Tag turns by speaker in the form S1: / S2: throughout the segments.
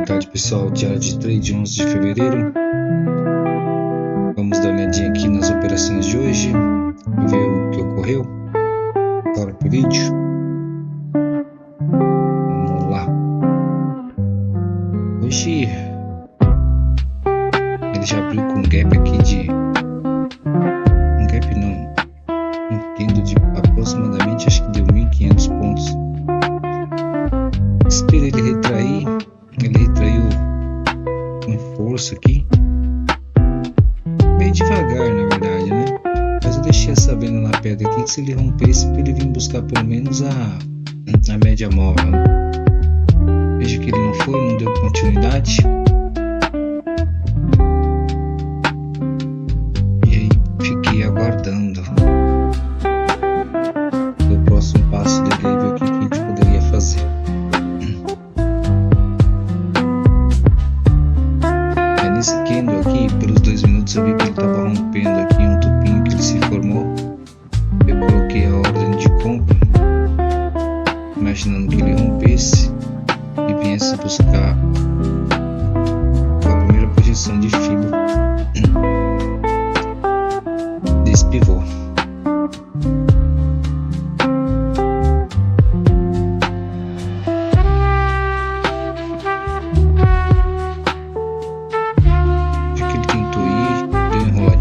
S1: tarde, pessoal. Diário de trade 11 de fevereiro. Vamos dar uma olhadinha aqui nas operações de hoje, ver o que ocorreu. Bora pro vídeo. Vamos lá. Hoje ele já abriu com um gap aqui de um candle de aproximadamente, acho que deu 1.500 pontos. Espero ele retrair. Ele retraiu com força aqui, bem devagar na verdade, né? Mas eu deixei essa venda na pedra aqui, que se ele rompesse, ele vir buscar pelo menos a média móvel, né? Veja que ele não foi, não deu continuidade. E aí fiquei aguardando o próximo passo dele, ver o que a gente poderia fazer. Nesse candle aqui, pelos 2 minutos, eu vi que ele estava rompendo aqui um tupinho que ele se formou. Eu coloquei a ordem de compra, imaginando que ele rompesse e viesse buscar a primeira projeção de fibra desse pivô.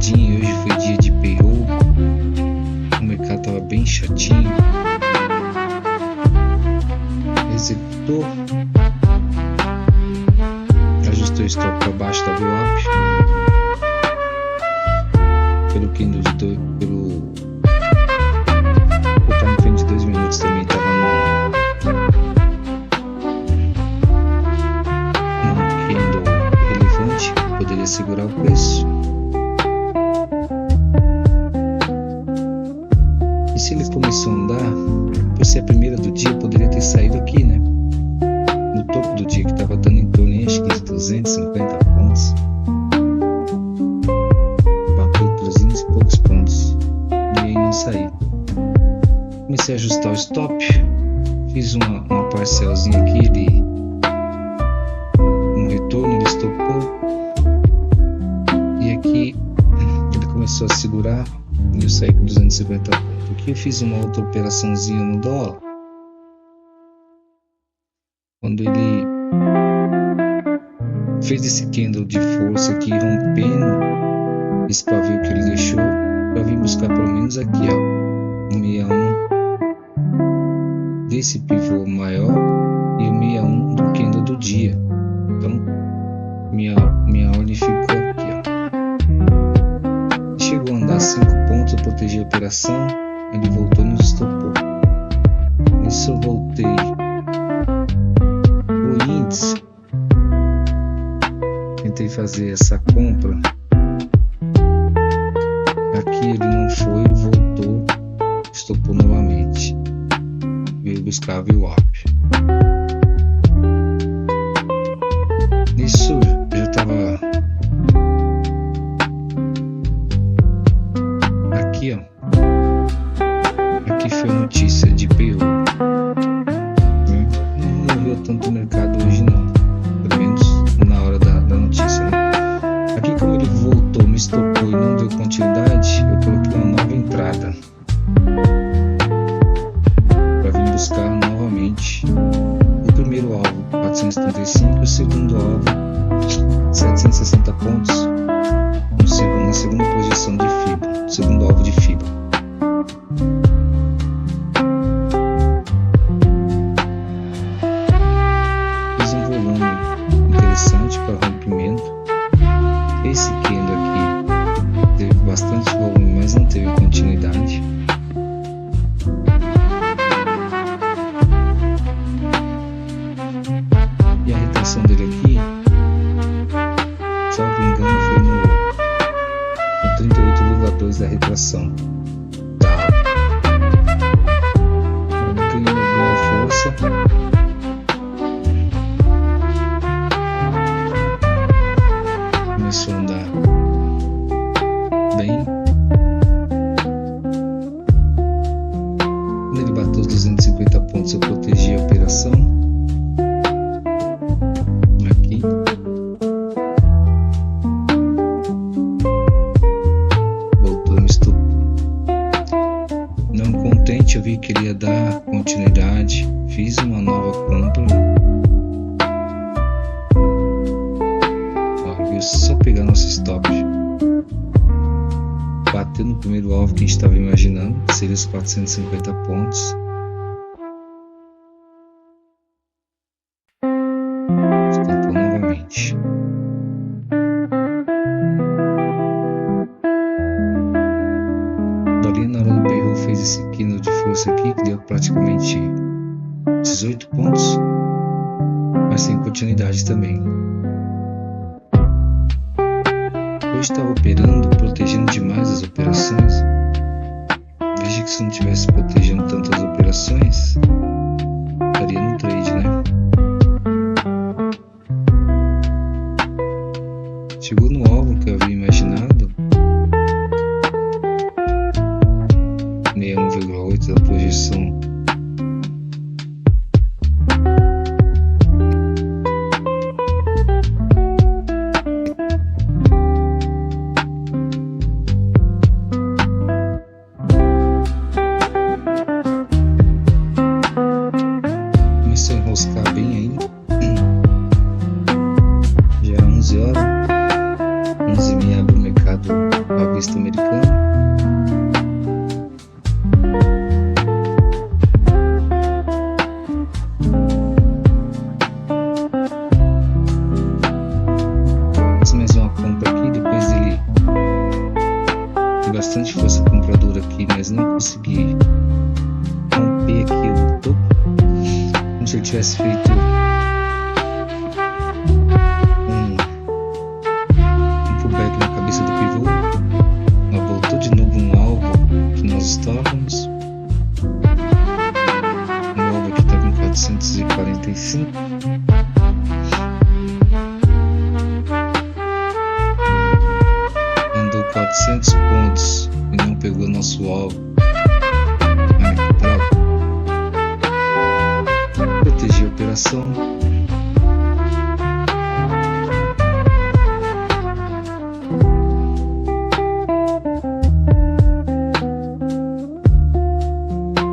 S1: E hoje foi dia de payroll, o mercado estava bem chatinho, executou, ajustou o stop para baixo da VWAP, pelo candle pelo time frame de 2 minutos também estava num candle relevante, poderia segurar o preço. E se ele começou a andar, por ser a primeira do dia, poderia ter saído aqui, né? No topo do dia, que estava dando em torno de 250 pontos. Bateu 300 e poucos pontos. E aí não saí. Comecei a ajustar o stop. Fiz uma parcelzinha aqui, um retorno, ele estopou. E aqui ele começou a segurar. E eu saí com 250 pontos. Aqui eu fiz uma outra operaçãozinha no dólar, quando ele fez esse candle de força aqui, rompendo esse pavio que ele deixou, para vir buscar pelo menos aqui, ó, 61 desse pivô maior e o 61 do candle do dia. Então minha ordem ficou aqui, ó. Chegou a andar 5 pontos, eu protegi a operação. Ele voltou e nos estopou. Nisso eu voltei o índice. Tentei fazer essa compra. Aqui ele não foi, voltou, estopou novamente. Veio buscar a VWAP. Nisso eu já estava aqui, ó. Aqui foi notícia de payroll. Não moveu tanto o mercado hoje não, pelo menos na hora da notícia, né? Aqui, como ele voltou, me estopou e não deu continuidade, eu coloquei uma nova entrada para vir buscar novamente o primeiro alvo 435 e o segundo alvo 760 pontos na segunda projeção de fibra, segundo alvo de fibra. Interessante para rompimento. Esse candle aqui teve bastante volume, mas não teve continuidade. E a retração dele aqui, salvo engano, foi no 38,2 da retração. Aqui ele ganhou força. Começou a andar bem. Quando ele bateu os 250 pontos, eu protegi a operação aqui. nosso stop. Bateu no primeiro alvo que a gente estava imaginando, que seria os 450 pontos. Estampou novamente. Dolinha na hora do payroll fez esse candle de força aqui, que deu praticamente 18 pontos, mas tem continuidade também. Hoje estava operando, protegendo demais as operações. Veja que se não tivesse protegendo tantas operações, estaria no trade, né? Chegou no alvo que eu havia imaginado, 61,8 da projeção. Enroscar bem aí. Já é 11 horas, 11h30 abre o mercado à vista americano. Faz mais uma compra aqui, depois dele tem bastante força compradora aqui, mas não consegui romper aqui o topo. Como se ele tivesse feito um pullback na cabeça do pivô. Ela voltou de novo no alvo que nós estávamos. O alvo aqui estava em 445. Andou 400 pontos e não pegou nosso alvo. Ai, que bravo. Proteger a operação.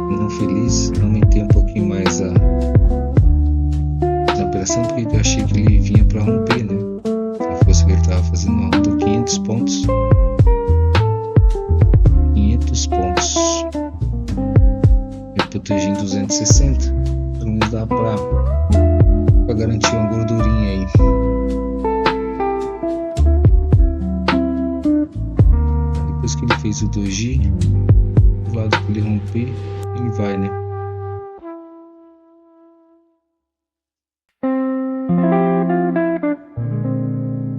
S1: Não feliz, aumentei um pouquinho mais a operação porque eu achei que ele vinha para romper, né? A força que ele estava fazendo, arrondou 500 pontos. 500 pontos. Eu protegi em 260. Pelo menos dá pra garantir uma gordurinha aí. Depois que ele fez o doji, do lado que ele romper, ele vai, né?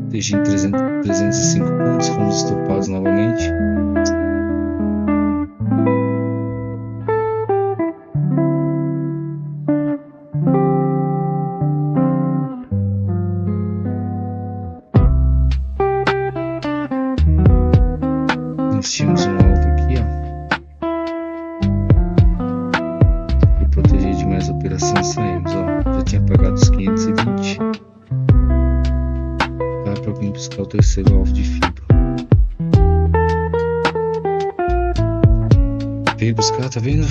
S1: Doji em 305 pontos, fomos estopados novamente. Nós tínhamos um alvo aqui, ó. E proteger demais a operação, saímos, ó. Já tinha pagado os 520. Dá pra vir buscar o terceiro alvo de fibra. Veio buscar, tá vendo?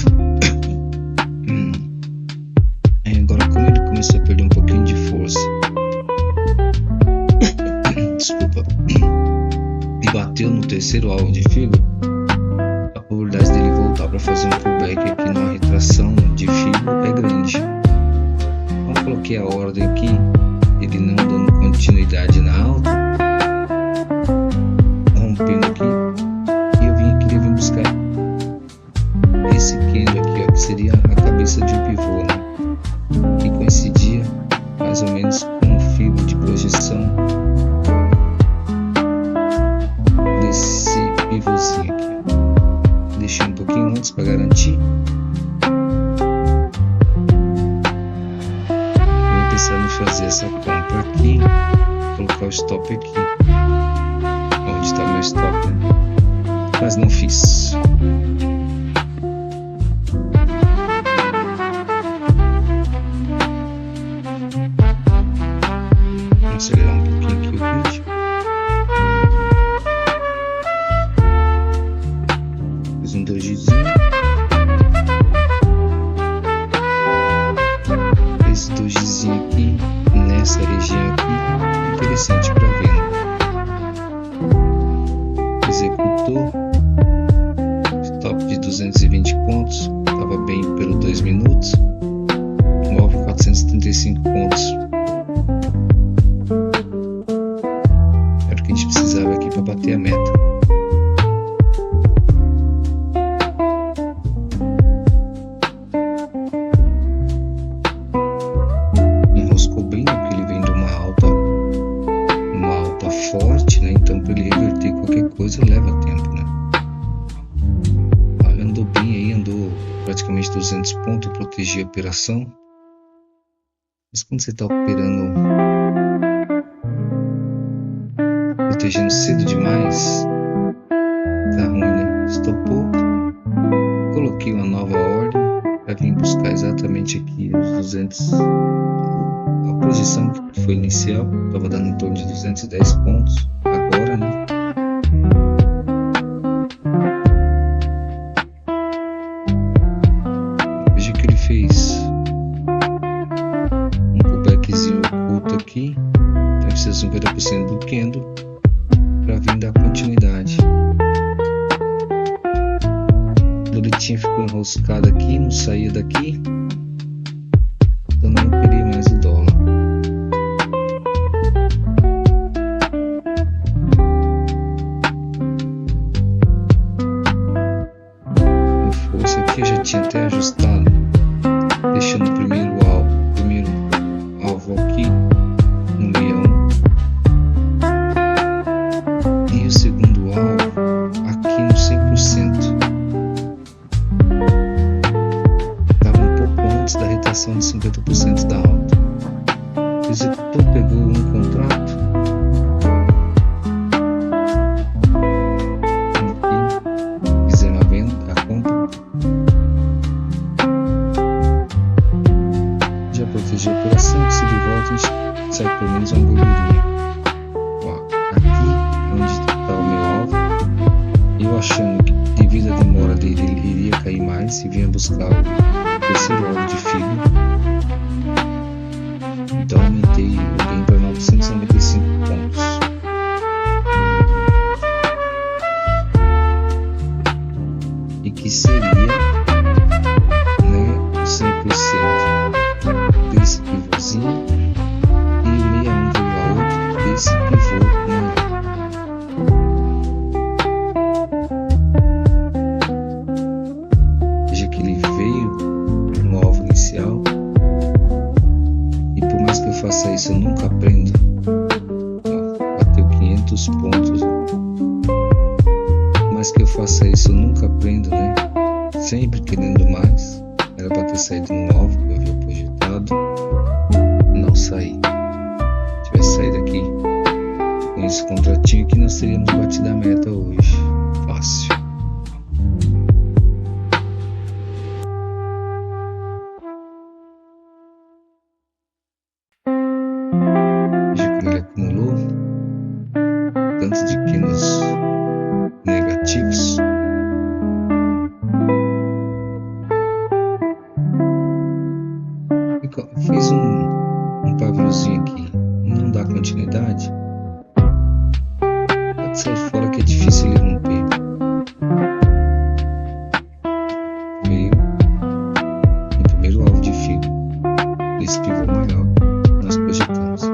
S1: Agora como ele começou a perder um pouquinho de força. Desculpa. E bateu no terceiro alvo de fibra, a probabilidade dele voltar para fazer um pullback aqui numa retração de fibra é grande. Então coloquei a ordem aqui, ele não dando continuidade na alta, rompendo aqui, e eu queria vir buscar esse candle aqui, ó, que seria a cabeça de um pivô, né? Que coincidia mais ou menos com o fibra de projeção desse pivôzinho aqui. Deixei um pouquinho antes para garantir. Eu ia pensar em fazer essa compra aqui, colocar o stop aqui, onde está meu stop, né? Mas não fiz. Vamos acelerar um pouquinho aqui o vídeo. Fiz um dojizinho. Esse dojizinho aqui, nessa região aqui, interessante para venda. pontos. Era o que a gente precisava aqui para bater a meta. Enroscou bem, porque ele vem de uma alta forte, né? Então para ele reverter qualquer coisa leva tempo, né? Olha, andou bem aí, andou praticamente 200 pontos, eu protegi a operação. Mas quando você está operando, protegendo cedo demais, tá ruim, né? Estopou, coloquei uma nova ordem para vir buscar exatamente aqui os 200. A posição que foi inicial estava dando em torno de 210 pontos agora, né? Veja que ele fez um pullbackzinho oculto aqui, deve ser 50% do candle para vir dar continuidade. A doletinha ficou enroscada aqui, não saía daqui, então não operei mais o dólar. A força aqui eu já tinha até ajustado, deixando o primeiro alvo aqui no 61 e o segundo alvo aqui no 100%. Estava um pouco antes da retação de 50% da alta. Executou, pegou um contrato aqui, fizemos a venda, a compra, já protegi a operação, que se de volta a gente sai pelo menos uma gordurinha. Ó, aqui é onde está o meu alvo, eu achando que devido à demora dele ele iria cair mais e vinha buscar o terceiro alvo de fibra. Então aumentei o ganho para 995 pontos. E que seria, né, 100% desse pivôzinho e 61,8 desse pivô maior. Veja que ele veio no alvo inicial. Por mais que eu faça isso, eu nunca aprendo. Ó, bateu 500 pontos. Por mais que eu faça isso, eu nunca aprendo, né? Sempre querendo mais. Era para ter saído no alvo que eu havia projetado. Não saí. Se tivesse saído aqui com esse contratinho aqui, nós teríamos batido a meta hoje. Fácil. Acumulou tanto de quilos negativos. Fiz um pavilhãozinho aqui, não dá continuidade, pode sair fora que é difícil ele romper. Veio no primeiro alvo de fibra, esse pivô maior nós projetamos.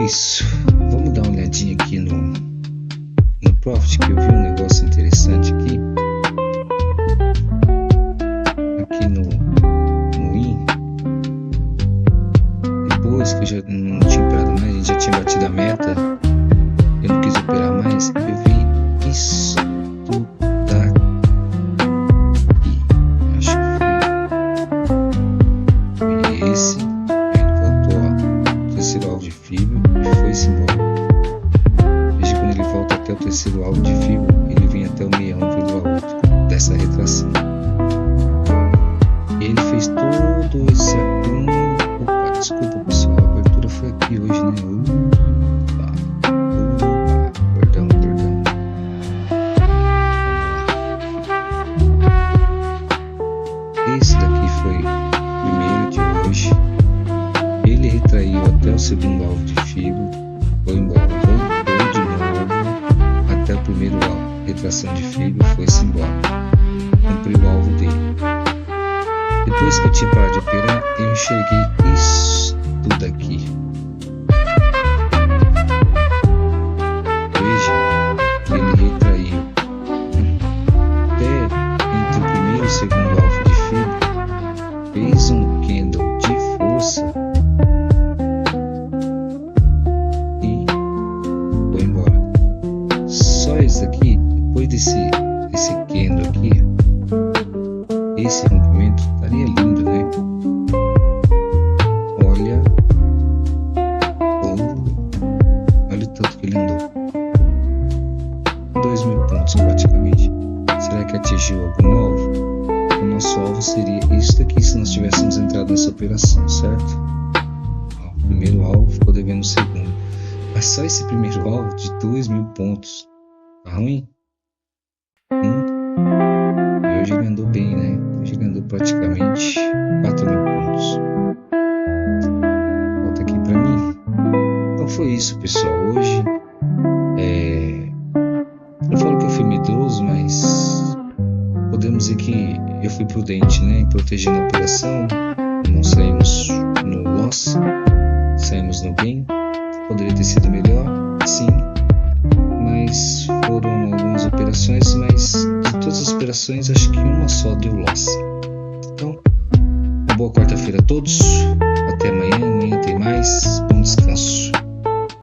S1: Isso, vamos dar uma olhadinha aqui no Profit, que eu vi um negócio interessante aqui no IN. Depois que eu já não tinha operado mais, a gente já tinha batido a meta, eu não quis operar mais, eu vi isso daqui. operação de filho, foi-se embora. Cumpriu o alvo dele. Depois que eu tinha parado de operar, eu enxerguei isso tudo aqui. Veja, ele retraiu até entre o primeiro e o segundo alvo de filho, fez um candle de força e foi embora. Só esse aqui, depois desse candle aqui, esse rompimento estaria lindo, né? Olha o tanto que ele andou. 2.000 pontos praticamente. Será que atingiu algum alvo? O nosso alvo seria isso daqui se nós tivéssemos entrado nessa operação, certo? O primeiro alvo ficou devendo o segundo. Mas só esse primeiro alvo de 2.000 pontos. Tá ruim? E hoje ele andou bem, né? Hoje ele andou praticamente 4.000 pontos. Volta aqui pra mim. Então foi isso, pessoal. Hoje eu falo que eu fui medroso, mas podemos dizer que eu fui prudente, né? Protegendo a operação. Não saímos no loss, saímos no gain. Poderia ter sido melhor, sim. Mas foram algumas operações, mas de todas as operações acho que uma só deu loss. Então, uma boa quarta-feira a todos. Até amanhã, amanhã tem mais.